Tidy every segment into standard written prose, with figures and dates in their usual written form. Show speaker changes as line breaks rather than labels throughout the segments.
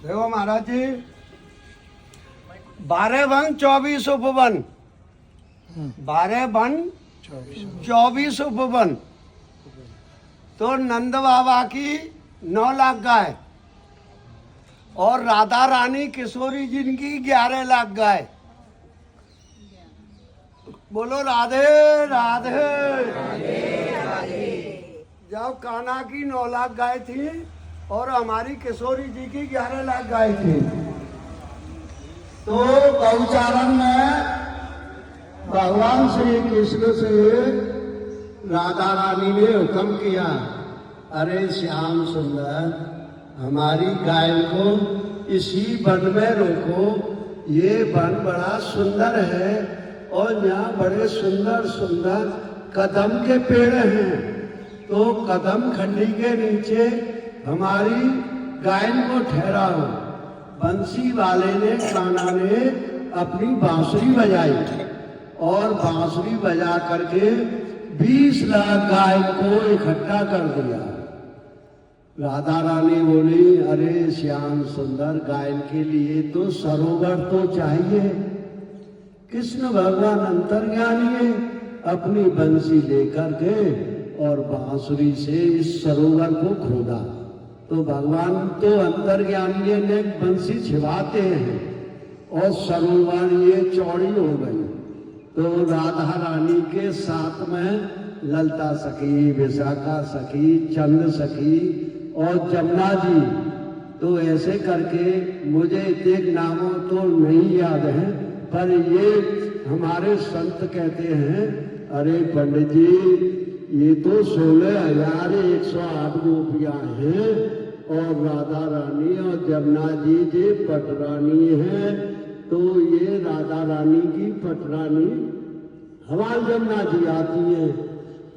देखो महाराज जी, 12 वन 24 उपवन, 12 वन 24 उपवन। तो नंद बाबा की 9 लाख गाय और राधा रानी किशोरी जिनकी 11 लाख गाय। बोलो राधे राधे। जब कान्हा की 9 लाख गाय थी और हमारी किशोरी जी की 11 लाख गाय थी, तो गौचारण में भगवान श्री कृष्ण से राधा रानी ने हुक्म किया, अरे श्याम सुंदर, हमारी गाय को इसी वन में रोको, ये वन बड़ा सुंदर है और यहाँ बड़े सुंदर सुंदर कदम के पेड़ हैं। तो कदम खंडी के नीचे हमारी गाय को ठहराओ। बंसी वाले ने, कान्हा ने अपनी बांसुरी बजाई और बांसुरी बजा करके 20 लाख गाय को इकट्ठा कर दिया। राधा रानी बोली, अरे श्याम सुंदर, गाय के लिए तो सरोवर तो चाहिए। कृष्ण भगवान अंतर्ज्ञानी है, अपनी बंसी लेकर के और बांसुरी से इस सरोवर को खोदा। तो भगवान तो अंतर्ज्ञानी ने बंसी छिपाते हैं और सरोवर ये चौड़ी हो गई। तो राधा रानी के साथ में ललता सखी, विशाखा सखी, चंद सखी और जमुना जी, तो ऐसे करके मुझे इतने नामों तो नहीं याद है, पर ये हमारे संत कहते हैं, अरे पंडित जी, ये तो 16,108 गोपियां हैं और राधा रानी और जमुना जी जे पटरानी हैं। तो ये राधा रानी की पटरानी हमारी जमुना जी आती है,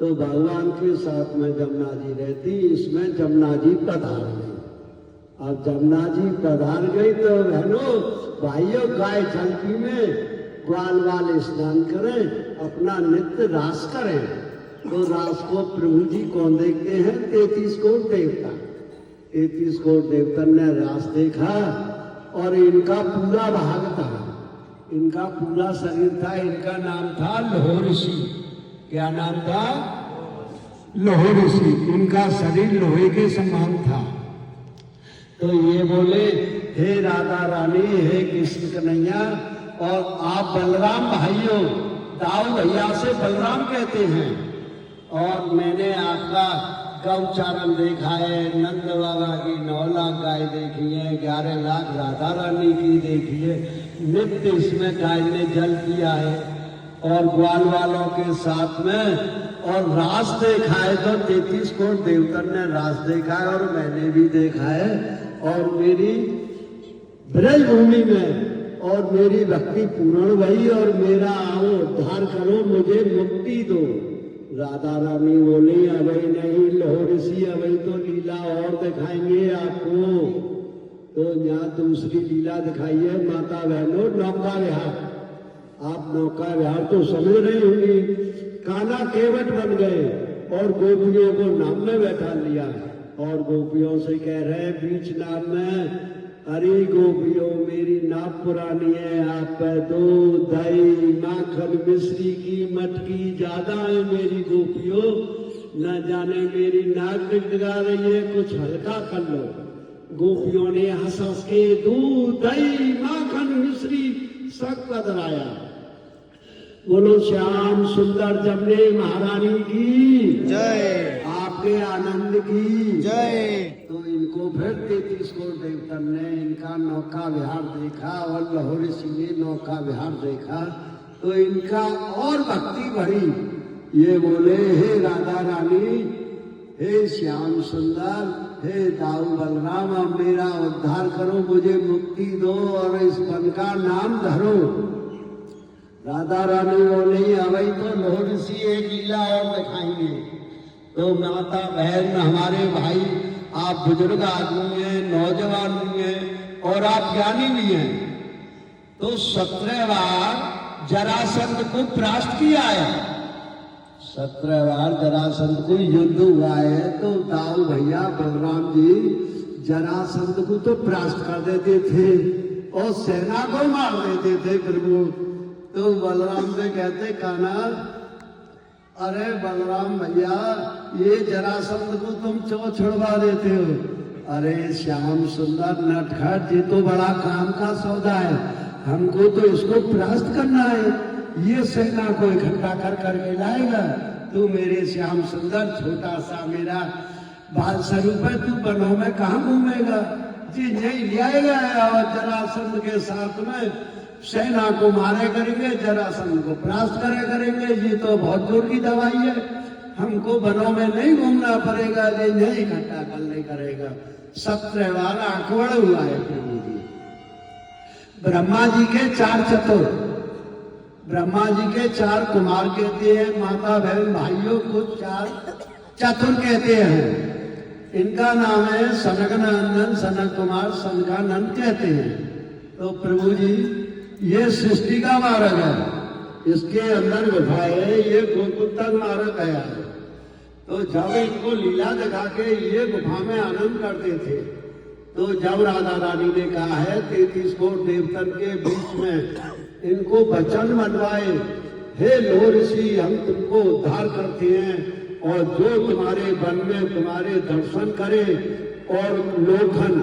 तो भगवान के साथ में जमुना जी रहती, इसमें जमुना जी पधार गई। अब जमुना जी पधार गई तो बहनों भाइयों, गाय चलती में ग्वाल वाल स्नान करें, अपना नित्य रास करें। तो रास को प्रभु जी कौन देखते हैं? 33 करोड़ देवता। 33 करोड़ देवता ने रास देखा और इनका पूरा भाग था, इनका पूरा शरीर था। इनका नाम था लोह ऋषि। क्या नाम था? लोह ऋषि। इनका शरीर लोहे के समान था। तो ये बोले, हे राधा रानी, हे कृष्ण कन्हैया, और आप बलराम भाइयों, दाऊ भैया से बलराम कहते हैं, और मैंने आपका गौचारण देखा है, नंद बाबा की 9 लाख गाय देखी है, 11 लाख राधा रानी की देखी है, नित्य इसमें गाय ने जल पिया है और ग्वाल वालों के साथ में, और रास देखा है। तो 33 करोड़ देवतन ने रास देखा है और मैंने भी देखा है। और मेरी ब्रज भूमि में और मेरी भक्ति पूर्ण भई और मेरा आओ उद्धार करो, मुझे मुक्ति दो। राधा रानी बोली, अभी नहीं लोह ऋषि, अभी तो लीला और दिखाएंगे आपको। तो यहाँ दूसरी लीला दिखाइए माता बहनों, नौका विहार। आप नौका विहार तो समझ रही होंगी। कान्हा केवट बन गए और गोपियों को नाम में बैठा लिया और गोपियों से कह रहे बीच नाम में, अरे गोपियों, मेरी नाप पुरानी है, आप पे दूध दही माखन मिश्री की मटकी ज्यादा है मेरी गोपियों, न जाने मेरी नाक डिगडिगा रही है, कुछ हल्का कर लो। गोपियों ने हंस हंस के दूध दही माखन मिश्री सब बदलाया। बोलो श्याम सुंदर जमुने महारानी की जय, आपके आनंद की जय। तो इनको फिर 33 करोड़ देवतन ने इनका नौका विहार देखा और लोह ऋषि ने नौका विहार देखा, तो इनका और भक्ति बढ़ी। ये बोले, हे राधा रानी, हे श्याम सुंदर, हे दाऊ बलराम, अब मेरा उद्धार करो, मुझे मुक्ति दो और इस वन का नाम धरो। राधा रानी बोली, अभी तो लोह ऋषि एक लीला और दिखाएंगे। तो माता बहन, हमारे भाई, आप बुजुर्ग आदमी हैं, नौजवान भी हैं और आप ज्ञानी भी हैं। तो 17 बार जरासंध को परास्त किया है, 17 बार जरासंध को युद्ध हुआ है। तो दाऊ भैया बलराम जी जरासंध को तो परास्त कर देते थे और सेना को मार देते थे प्रभु। तो बलराम से कहते कान्हा, अरे बलराम भैया, ये जरासंध को तुम क्यों छुड़वा देते हो? अरे श्याम सुंदर नटखट, ये तो बड़ा काम का सौदा है, हमको तो इसको परास्त करना है, ये सेना को इकट्ठा कर करके लाएगा। तू मेरे श्याम सुंदर छोटा सा मेरा बाल स्वरूप है, तू बनों में कहाँ घूमेगा? जी नहीं ले आएगा और जरासंध के साथ में सेना को मारे करेंगे, जरासंध को परास्त करे करेंगे। ये तो बहुत जोर की दवाई है, हमको बनों में नहीं घूमना पड़ेगा, ये नहीं इकट्ठा करने करेगा। 17 वाला अकबड़ हुआ है प्रभु जी। ब्रह्मा जी के 4 चतुर, ब्रह्मा जी के 4 कुमार कहते हैं, माता बहन भाइयों को 4 चतुर कहते हैं। इनका नाम है सनक नंदन, सनक कुमार, सनकानंद कहते हैं। तो प्रभु जी ये सृष्टि का मार्ग है, इसके अंदर गुफा है, ये गोकुल तक मार्ग गया है। तो जब इनको लीला दिखा के ये गुफा में आनंद करते थे, तो जब राधा रानी ने कहा है 33 करोड़ देवतन के बीच में इनको वचन बनवाए, हे लो ऋषि, हम तुमको उद्धार करते हैं और जो तुम्हारे वन में तुम्हारे दर्शन करे, और लोखन,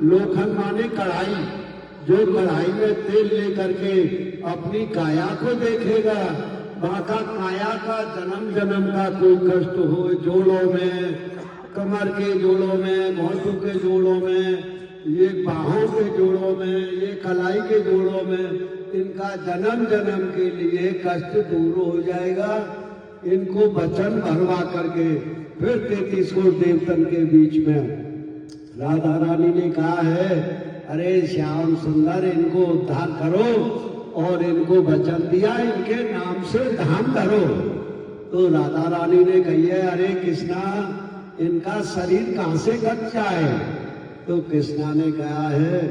लोखन माने कढ़ाई, जो कढ़ाई में तेल लेकर के अपनी काया को देखेगा, बाका काया का जन्म जन्म का कोई कष्ट हो, जोड़ों में, कमर के जोड़ों में, घोंटों के जोड़ों में, ये बाहों के जोड़ों में, ये कलाई के जोड़ों में, इनका जन्म जन्म के लिए कष्ट दूर हो जाएगा। इनको वचन भरवा करके फिर 33 करोड़ देवतन के बीच में राधा रानी ने कहा है, अरे श्याम सुंदर, इनको उद्धार करो, और इनको वचन दिया इनके नाम से धाम धरो। तो राधा रानी ने कही है, अरे कृष्णा, इनका शरीर कहाँ से कट जाए? तो कृष्णा ने कहा है,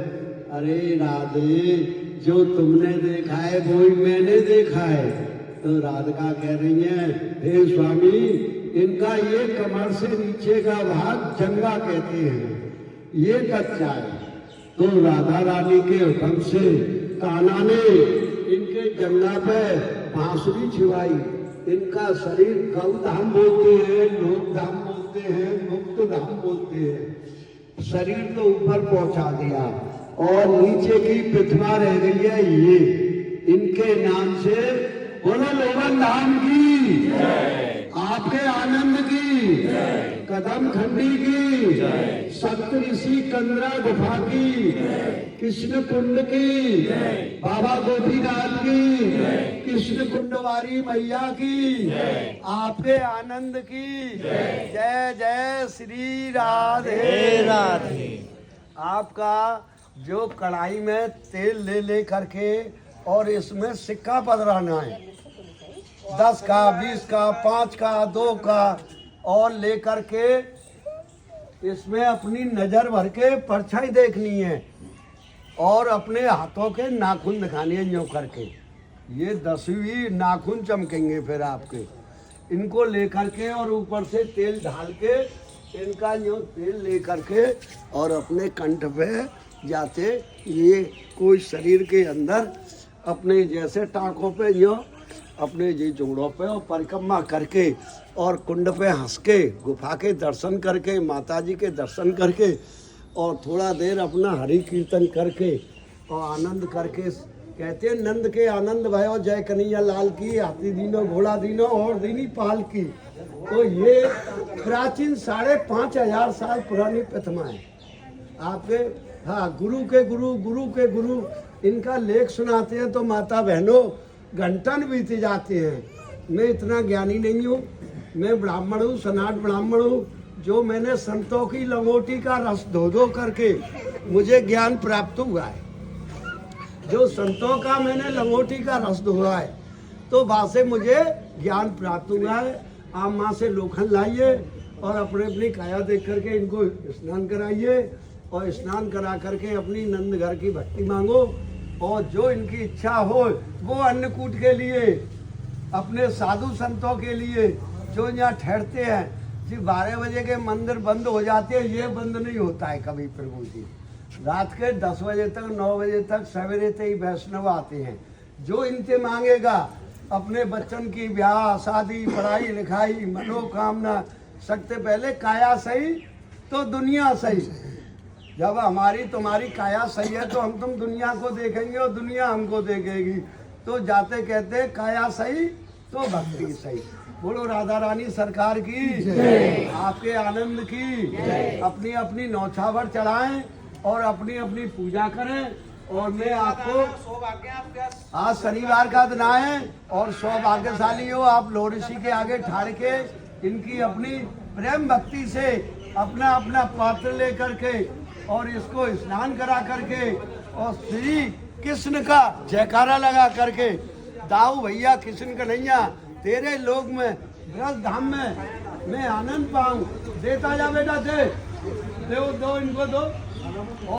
अरे राधे, जो तुमने देखा है वो ही मैंने देखा है। तो राधिका कह रही है, हे स्वामी, इनका ये कमर से नीचे का भाग जंगा कहते हैं, ये कच्चा है। तो राधा रानी के हुक्म से कान्हा ने इनके जंगा पे बांसुरी छिवाई। इनका शरीर गौ धाम बोलते हैं, लोक धाम बोलते हैं, मुक्त धाम बोलते हैं। शरीर तो ऊपर पहुंचा दिया और नीचे की प्रतिमा रह गई है ये, इनके नाम से बोलो लोवन धाम की, आपके आनंद की, कदम खंडी की, सप्तऋषि कंदरा गुफा की, कृष्ण कुंड की, बाबा गोपीनाथ की, कृष्ण कुंडवारी मैया की, आपके आनंद की। जय जय श्री राधे राधे। आपका जो कढ़ाई में तेल ले ले करके और इसमें सिक्का पधराना है, 10 का, 20 का, 5 का, 2 का, और लेकर के इसमें अपनी नजर भर के परछाई देखनी है और अपने हाथों के नाखून दिखाने हैं, यूं करके ये 10वीं नाखून चमकेंगे फिर आपके। इनको लेकर के और ऊपर से तेल ढाल के, इनका यूं तेल लेकर के और अपने कंठ पे जाते, ये कोई शरीर के अंदर अपने जैसे टाँकों पे यूं अपने जी जोड़ों पे और परिक्रमा करके और कुंड पे हंस के गुफा के दर्शन करके, माता जी के दर्शन करके और थोड़ा देर अपना हरि कीर्तन करके और आनंद करके, कहते हैं नंद के आनंद भयो जय कन्हैया लाल की, हाथी दीनो घोड़ा दीनो और दीनी पाल की। तो ये प्राचीन 5,500 साल पुरानी प्रतिमा है आपके। हाँ, गुरु के गुरु, गुरु के गुरु, इनका लेख सुनाते हैं तो माता बहनों घंटन बीत जाते हैं। मैं इतना ज्ञानी नहीं हूँ, मैं ब्राह्मण हूँ, सनातन ब्राह्मण हूँ, जो मैंने संतों की लंगोटी का रस धो धो करके मुझे ज्ञान प्राप्त हुआ है। जो संतों का मैंने लंगोटी का रस धोया है तो वहाँ से मुझे ज्ञान प्राप्त हुआ है। आप माँ से लोखंड लाइए और अपने अपनी काया देख करके इनको स्नान कराइए और स्नान करा करके अपनी नंद घर की भक्ति मांगो, और जो इनकी इच्छा हो वो अन्नकूट के लिए, अपने साधु संतों के लिए जो यहाँ ठहरते हैं जी 12 बजे के मंदिर बंद हो जाते हैं, ये बंद नहीं होता है कभी प्रभु जी। रात के 10 बजे तक 9 बजे तक सवेरे से ही वैष्णव आते हैं। जो इनसे मांगेगा अपने बच्चन की ब्याह शादी पढ़ाई लिखाई मनोकामना, सबसे पहले काया सही तो दुनिया सही। जब हमारी तुम्हारी काया सही है तो हम तुम दुनिया को देखेंगे और दुनिया हमको देखेगी। तो जाते कहते काया सही तो भक्ति सही। बोलो राधा रानी सरकार की, आपके आनंद की। अपनी अपनी नौछावर चढ़ाएं और अपनी अपनी पूजा करें। और मैं आपको आज शनिवार का दिन आए और सौभाग्यशाली हो आप लोऋषि के आगे ठाड़ के इनकी अपनी प्रेम भक्ति से अपना अपना पात्र लेकर के और इसको स्नान करा करके और श्री कृष्ण का जयकारा लगा करके, दाऊ भैया कृष्ण कन्हैया तेरे लोक में ब्रज धाम में मैं आनंद पाऊं। देता जा बेटा दे, दो इनको दो।